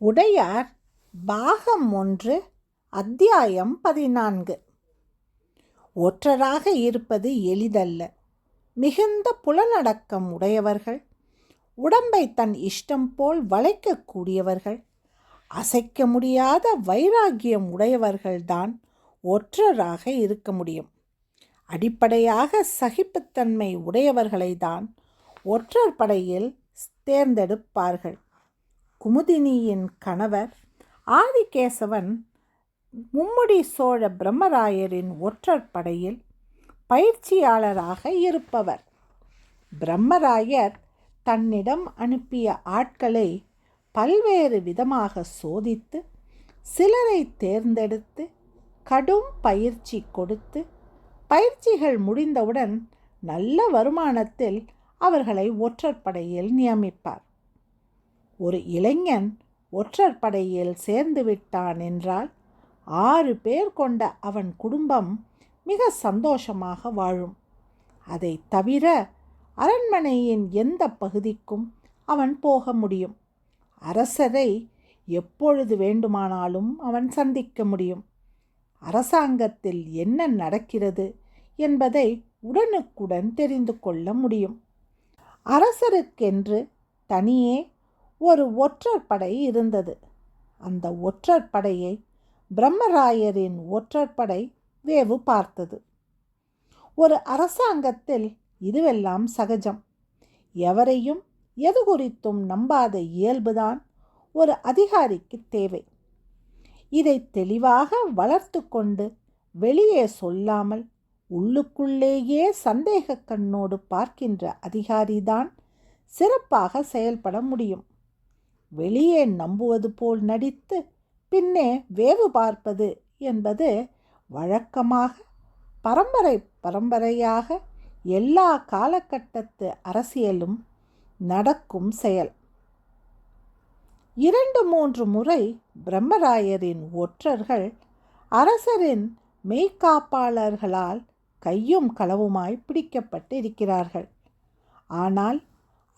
உடையார் பாகம் 1 அத்தியாயம் 14. ஒற்றராக இருப்பது எளிதல்ல. மிகுந்த புலனடக்கம் உடையவர்கள், உடம்பை தன் இஷ்டம் போல் வளைக்கக்கூடியவர்கள், அசைக்க முடியாத வைராகியம் உடையவர்கள்தான் ஒற்றராக இருக்க முடியும். அடிப்படையாக சகிப்புத்தன்மை உடையவர்களை தான் ஒற்றர் படையில் தேர்ந்தெடுப்பார்கள். குமுதினியின் கணவர் ஆதிகேசவன் மும்முடி சோழ பிரம்மராயரின் ஒற்றர் படையில் பயிற்சியாளராக இருப்பவர். பிரம்மராயர் தன்னிடம் அனுப்பிய ஆட்களை பல்வேறு விதமாக சோதித்து, சிலரை தேர்ந்தெடுத்து கடும் பயிற்சி கொடுத்து, பயிற்சிகள் முடிந்தவுடன் நல்ல வருமானத்தில் அவர்களை ஒற்றர் படையில் நியமிப்பார். ஒரு இளைஞன் ஒற்றர் படையில் சேர்ந்து விட்டான் என்றால் 6 பேர் கொண்ட அவன் குடும்பம் மிக சந்தோஷமாக வாழும். அதை தவிர அரண்மனையின் எந்த பகுதிக்கும் அவன் போக முடியும். அரசரை எப்பொழுது வேண்டுமானாலும் அவன் சந்திக்க முடியும். அரசாங்கத்தில் என்ன நடக்கிறது என்பதை உடனுக்குடன் தெரிந்து கொள்ள முடியும். அரசருக்கென்று தனியே ஒரு ஒற்றர் படை இருந்தது. அந்த ஒற்றர் படையை பிரம்மராயரின் ஒற்றர் படை வேவு பார்த்தது. ஒரு அரசாங்கத்தில் இதுவெல்லாம் சகஜம். எவரையும் எது குறித்தும் நம்பாத இயல்புதான் ஒரு அதிகாரிக்கு தேவை. இதை தெளிவாக வளர்த்து கொண்டு வெளியே சொல்லாமல் உள்ளுக்குள்ளேயே சந்தேக கண்ணோடு பார்க்கின்ற அதிகாரிதான் சிறப்பாக செயல்பட முடியும். வெளியே நம்புவது போல் நடித்து பின்னே வேவு பார்ப்பது என்பது வழக்கமாக பரம்பரையாக எல்லா காலகட்டத்து அரசியலும் நடக்கும் செயல். 2-3 முறை பிரம்மராயரின் ஒற்றர்கள் அரசரின் மெய்காப்பாளர்களால் கையும் களவுமாய் பிடிக்கப்பட்டு இருக்கிறார்கள். ஆனால்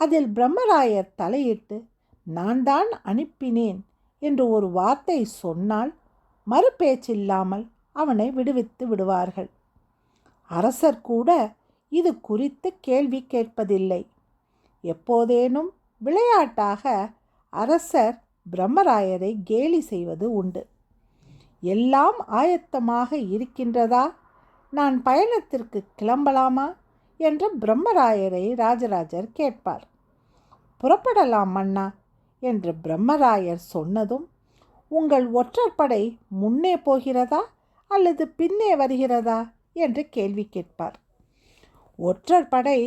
அதில் பிரம்மராயர் தலையிட்டு நான் தான் அனுப்பினேன் என்று ஒரு வார்த்தை சொன்னால் மறுபேச்சில்லாமல் அவனை விடுவித்து விடுவார்கள். அரசர் கூட இது குறித்து கேள்வி கேட்பதில்லை. எப்போதேனும் விளையாட்டாக அரசர் பிரம்மராயரை கேலி செய்வது உண்டு. எல்லாம் ஆயத்தமாக இருக்கின்றதா, நான் பயணத்திற்கு கிளம்பலாமா என்று பிரம்மராயரை ராஜராஜர் கேட்பார். புறப்படலாம் மன்னா என்று பிரம்மராயர் சொன்னதும், உங்கள் ஒற்றற்படை முன்னே போகிறதா அல்லது பின்னே வருகிறதா என்று கேள்வி கேட்பார். ஒற்றற்படை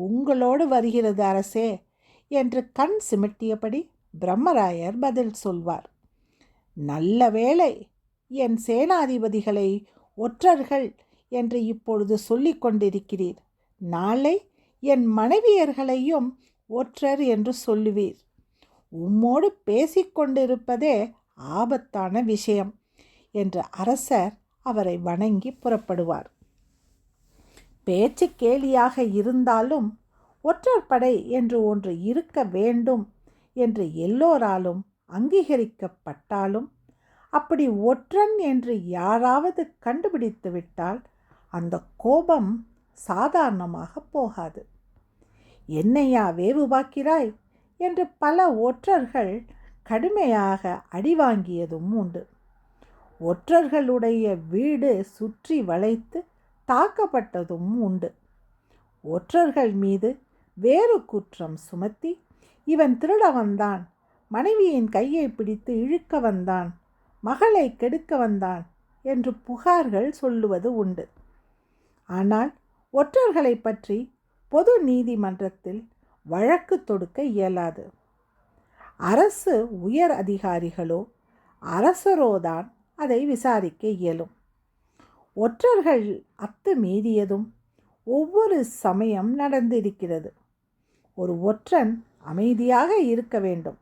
உங்களோடு வருகிறது அரசே என்று கண் சிமிட்டியபடி பிரம்மராயர் பதில் சொல்வார். நல்ல வேளை, என் சேனாதிபதிகளை ஒற்றர்கள் என்று இப்பொழுது சொல்லிக் கொண்டிருக்கிறீர். நாளை என் மனைவியர்களையும் ஒற்றர் என்று சொல்லுவீர். உம்மோடு பேசிக்கொண்டிருப்பதே ஆபத்தான விஷயம் என்று அரசர் அவரை வணங்கி புறப்படுவார். பேச்சு கேலியாக இருந்தாலும் ஒற்றர் படை என்று ஒன்று இருக்க வேண்டும் என்று எல்லோராலும் அங்கீகரிக்கப்பட்டாலும், அப்படி ஒற்றன் என்று யாராவது கண்டுபிடித்து விட்டால் அந்த கோபம் சாதாரணமாக போகாது. என்னையா வேவு பார்க்கிறாய் என்று பல ஒற்றர்கள் கடுமையாக அடிவாங்கியதும் உண்டு. ஒற்றர்களுடைய வீடு சுற்றி வளைத்து தாக்கப்பட்டதும் உண்டு. ஒற்றர்கள் மீது வேறு குற்றம் சுமத்தி, இவன் திருட வந்தான், மனைவியின் கையை பிடித்து இழுக்க வந்தான், மகளை கெடுக்க வந்தான் என்று புகார்கள் சொல்லுவது உண்டு. ஆனால் ஒற்றர்களை பற்றி பொது நீதிமன்றத்தில் வழக்கு தொடுக்க இயலாது. அரசு உயர் அதிகாரிகளோ அரசரோதான் அதை விசாரிக்க இயலும். ஒற்றர்கள் அத்துமீறியதும் ஒவ்வொரு சமயம் நடந்திருக்கிறது. ஒரு ஒற்றன் அமைதியாக இருக்க வேண்டும்.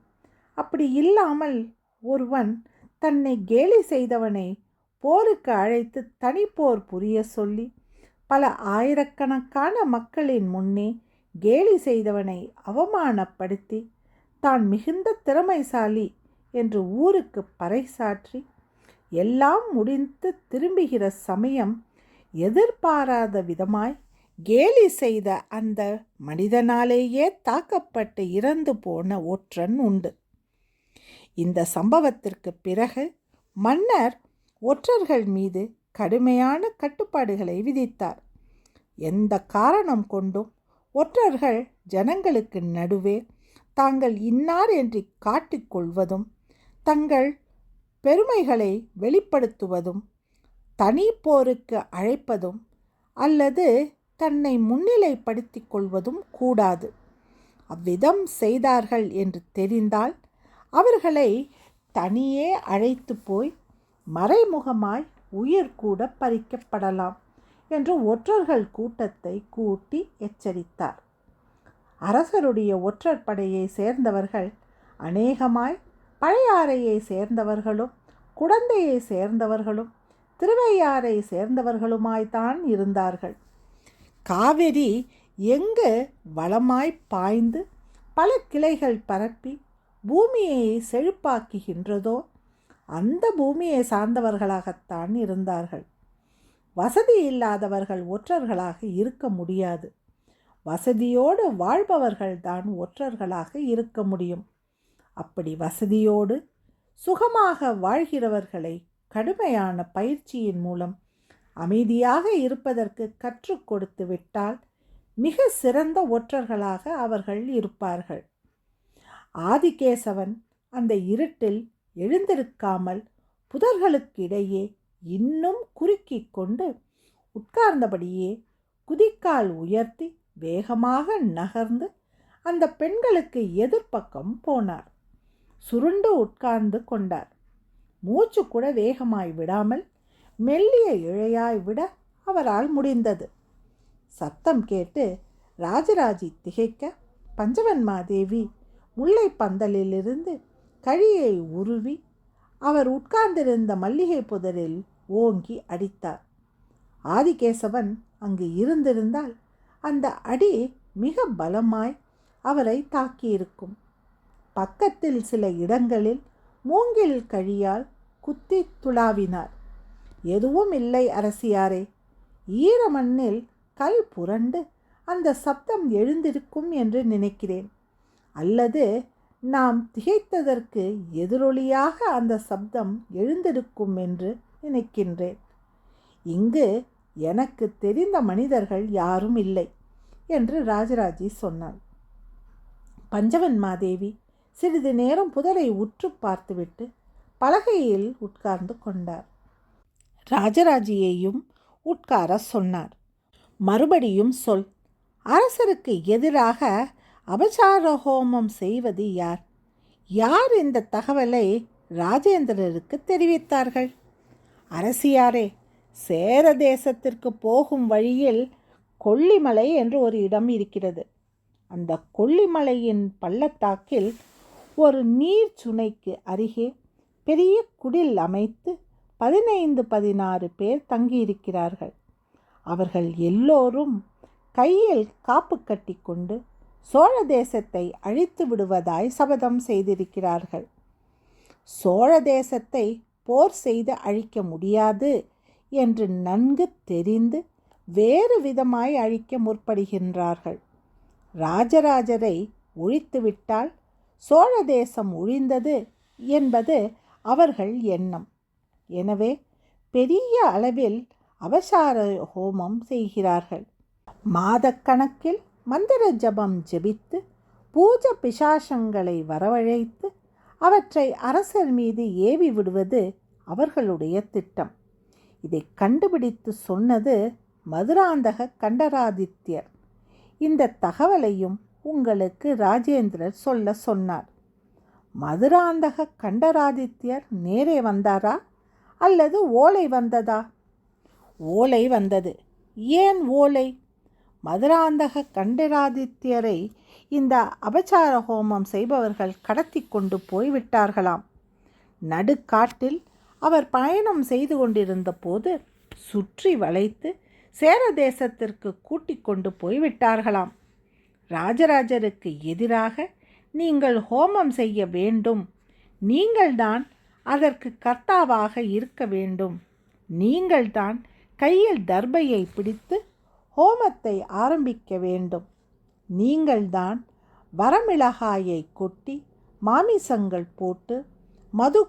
அப்படி இல்லாமல் ஒருவன் தன்னை கேலி செய்தவனை போருக்கு அழைத்து தனிப்போர் புரிய சொல்லி பல ஆயிரக்கணக்கான மக்களின் முன்னே கேலி செய்தவனை அவமானப்படுத்தி தான் மிகுந்த திறமைசாலி என்று ஊருக்கு பறைசாற்றி எல்லாம் முடிந்து திரும்புகிற சமயம் எதிர்பாராத விதமாய் கேலி செய்த அந்த மனிதனாலேயே தாக்கப்பட்டு இறந்து போன ஒற்றன் உண்டு. இந்த சம்பவத்திற்கு பிறகு மன்னர் ஒற்றர்கள் மீது கடுமையான கட்டுப்பாடுகளை விதித்தார். எந்த காரணம் கொண்டும் ஒற்றர்கள் ஜனங்களுக்கு நடுவே தாங்கள் இன்னார் என்று காட்டிக்கொள்வதும் தங்கள் பெருமைகளை வெளிப்படுத்துவதும் தனி போருக்கு அழைப்பதும் அல்லது தன்னை முன்னிலைப்படுத்தி கொள்வதும் கூடாது. அவ்விதம் செய்தார்கள் என்று தெரிந்தால் அவர்களை தனியே அழைத்து போய் மறைமுகமாய் உயிர் கூட பறிக்கப்படலாம் என்று ஒற்றர்கள் கூட்டத்தை கூட்டி எச்சரித்தார். அரசருடைய ஒற்றர் படையை சேர்ந்தவர்கள் அநேகமாய் பழையாறையை சேர்ந்தவர்களும் குடந்தையை சேர்ந்தவர்களும் திருவையாறை சேர்ந்தவர்களுமாய்த்தான் இருந்தார்கள். காவிரி எங்கு வளமாய் பாய்ந்து பல கிளைகள் பரப்பி பூமியை செழிப்பாக்குகின்றதோ அந்த பூமியை சார்ந்தவர்களாகத்தான் இருந்தார்கள். வசதி இல்லாதவர்கள் ஒற்றர்களாக இருக்க முடியாது. வசதியோடு வாழ்பவர்கள்தான் ஒற்றர்களாக இருக்க முடியும். அப்படி வசதியோடு சுகமாக வாழ்கிறவர்களை கடுமையான பயிற்சியின் மூலம் அமைதியாக இருப்பதற்கு கற்றுக் கொடுத்து விட்டால் மிக சிறந்த ஒற்றர்களாக அவர்கள் இருப்பார்கள். ஆதிகேசவன் அந்த இருட்டில் எழுந்திருக்காமல் புதர்களுக்கிடையே இன்னும் குறுக்கிக் கொண்டு உட்கார்ந்தபடியே குதிக்கால் உயர்த்தி வேகமாக நகர்ந்து அந்த பெண்களுக்கு எதிர்ப்பக்கம் போனார். சுருண்டு உட்கார்ந்து கொண்டார். மூச்சு கூட வேகமாய் விடாமல் மெல்லிய இழையாய் விட அவரால் முடிந்தது. சத்தம் கேட்டு ராஜராஜி திகைக்க பஞ்சவன்மாதேவி முல்லை பந்தலிலிருந்து கழியை உருவி அவர் உட்கார்ந்திருந்த மல்லிகை புதரில் ஓங்கி அடித்தார். ஆதிகேசவன் அங்கு இருந்திருந்தால் அந்த அடி மிக பலமாய் அவரை தாக்கியிருக்கும். பக்கத்தில் சில இடங்களில் மூங்கில் கழியால் குத்தி துளாவினார். எதுவும் இல்லை அரசியாரே, ஈரமண்ணில் கல் புரண்டு அந்த சப்தம் எழுந்திருக்கும் என்று நினைக்கிறேன். அல்லது நாம் திகைத்ததற்கு எதிரொலியாக அந்த சப்தம் எழுந்திருக்கும் என்று நினைக்கின்றேன். இங்கு எனக்கு தெரிந்த மனிதர்கள் யாரும் இல்லை என்று ராஜராஜி சொன்னாள். பஞ்சவன்மாதேவி சிறிது நேரம் புதரை உற்று பார்த்துவிட்டு பலகையில் உட்கார்ந்து கொண்டார். ராஜராஜியையும் உட்கார சொன்னார். மறுபடியும் சொல், அரசருக்கு எதிராக அபசார ஹோமம் செய்வது யார்? யார் இந்த தகவலை ராஜேந்திரருக்கு தெரிவித்தார்கள்? அரசியாரே, சேர தேசத்திற்கு போகும் வழியில் கொல்லிமலை என்று ஒரு இடம் இருக்கிறது. அந்த கொல்லிமலையின் பள்ளத்தாக்கில் ஒரு நீர் சுனைக்கு அருகே பெரிய குடில் அமைத்து 15-16 பேர் தங்கியிருக்கிறார்கள். அவர்கள் எல்லோரும் கையில் காப்பு கட்டி கொண்டு சோழ தேசத்தை அழித்து விடுவதாய் சபதம் செய்திருக்கிறார்கள். சோழ தேசத்தை போர் செய்து அழிக்க முடியாது என்று நன்கு தெரிந்து வேறு விதமாய் அழிக்க முற்படுகின்றார்கள். ராஜராஜரை ஒழித்துவிட்டால் சோழ தேசம் ஒழிந்தது என்பது அவர்கள் எண்ணம். எனவே பெரிய அளவில் அபசார ஹோமம் செய்கிறார்கள். மாதக்கணக்கில் மந்திர ஜபம் ஜெபித்து பூஜ பிசாசங்களை வரவழைத்து அவற்றை அரசர் மீது ஏவி விடுவது அவர்களுடைய திட்டம். இதை கண்டுபிடித்து சொன்னது மதுராந்தக கண்டராதித்யர். இந்த தகவலையும் உங்களுக்கு ராஜேந்திரர் சொல்ல சொன்னார். மதுராந்தக கண்டராதித்யர் நேரே வந்தாரா அல்லது ஓலை வந்ததா? ஓலை வந்தது. ஏன் ஓலை? மதுராந்தக கண்டராதித்யரை இந்த அபசார ஹோமம் செய்பவர்கள் கடத்தி கொண்டு போய்விட்டார்களாம். நடுக்காட்டில் அவர் பயணம் செய்து கொண்டிருந்த போது சுற்றி வளைத்து சேர தேசத்திற்கு கூட்டிக் கொண்டு போய்விட்டார்களாம். ராஜராஜருக்கு எதிராக நீங்கள் ஹோமம் செய்ய வேண்டும், நீங்கள்தான் அதற்கு கர்த்தாவாக இருக்க வேண்டும். நீங்கள்தான் கையில் தர்பையை பிடித்து ஹோமத்தை ஆரம்பிக்க வேண்டும். நீங்கள்தான் வரமிளகாயை கொட்டி மாமிசங்கள் போட்டு மது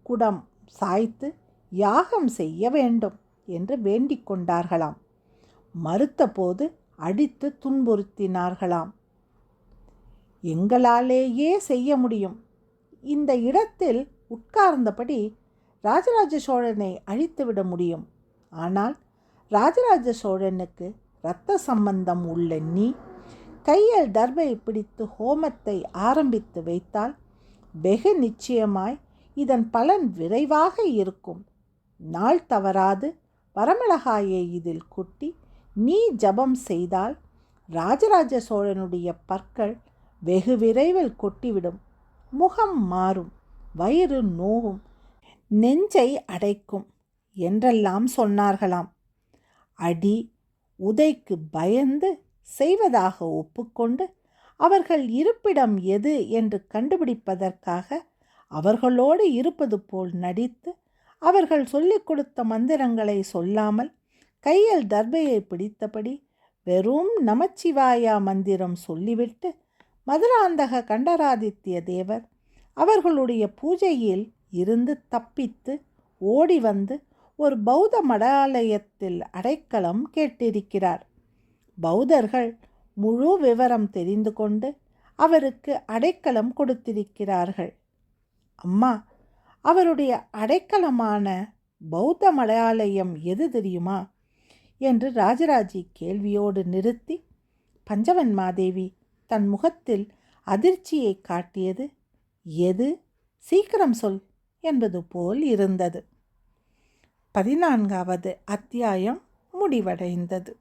குடம் சாய்த்து யாகம் செய்ய வேண்டும் என்று வேண்டிக் கொண்டார்களாம். மறுத்தபோது அடித்து துன்புறுத்தினார்களாம். எங்களாலேயே செய்ய முடியும். இந்த இடத்தில் உட்கார்ந்தபடி ராஜராஜ சோழனை அழித்துவிட முடியும். ஆனால் ராஜராஜ சோழனுக்கு இரத்த சம்பந்தம் உள்ள நீ கையில் தர்பை பிடித்து ஹோமத்தை ஆரம்பித்து வைத்தால் வெகு நிச்சயமாய் இதன் பலன் விரைவாக இருக்கும். நாள் தவறாது வரமிளகாயை இதில் கொட்டி நீ ஜபம் செய்தால் ராஜராஜ சோழனுடைய பற்கள் வெகு விரைவில் கொட்டிவிடும். முகம் மாறும், வயிறு நோவும், நெஞ்சை அடைக்கும் என்றெல்லாம் சொன்னார்களாம். அடி உதைக்கு பயந்து செய்வதாக ஒப்புக்கொண்டு அவர்கள் இருப்பிடம் எது என்று கண்டுபிடிப்பதற்காக அவர்களோடு இருப்பது போல் நடித்து அவர்கள் சொல்லிக் கொடுத்த மந்திரங்களை சொல்லாமல் கையில் தர்பையை பிடித்தபடி வெறும் நமச்சிவாயா மந்திரம் சொல்லிவிட்டு மதுராந்தக கண்டராதித்ய தேவர் அவர்களுடைய பூஜையில் இருந்து தப்பித்து ஓடி வந்து ஒரு பௌத்த மடாலயத்தில் அடைக்கலம் கேட்டிருக்கிறார். பௌத்தர்கள் முழு விவரம் தெரிந்து கொண்டு அவருக்கு அடைக்கலம் கொடுத்திருக்கிறார்கள். அம்மா, அவருடைய அடைக்கலமான பௌத்த மடாலயம் எது தெரியுமா என்று ராஜராஜி கேள்வியோடு நிறுத்தி பஞ்சவன்மாதேவி தன் முகத்தில் அதிர்ச்சியை காட்டியது எது, சீக்கிரம் சொல் என்பது போல் இருந்தது. 14வது அத்தியாயம் முடிவடைந்தது.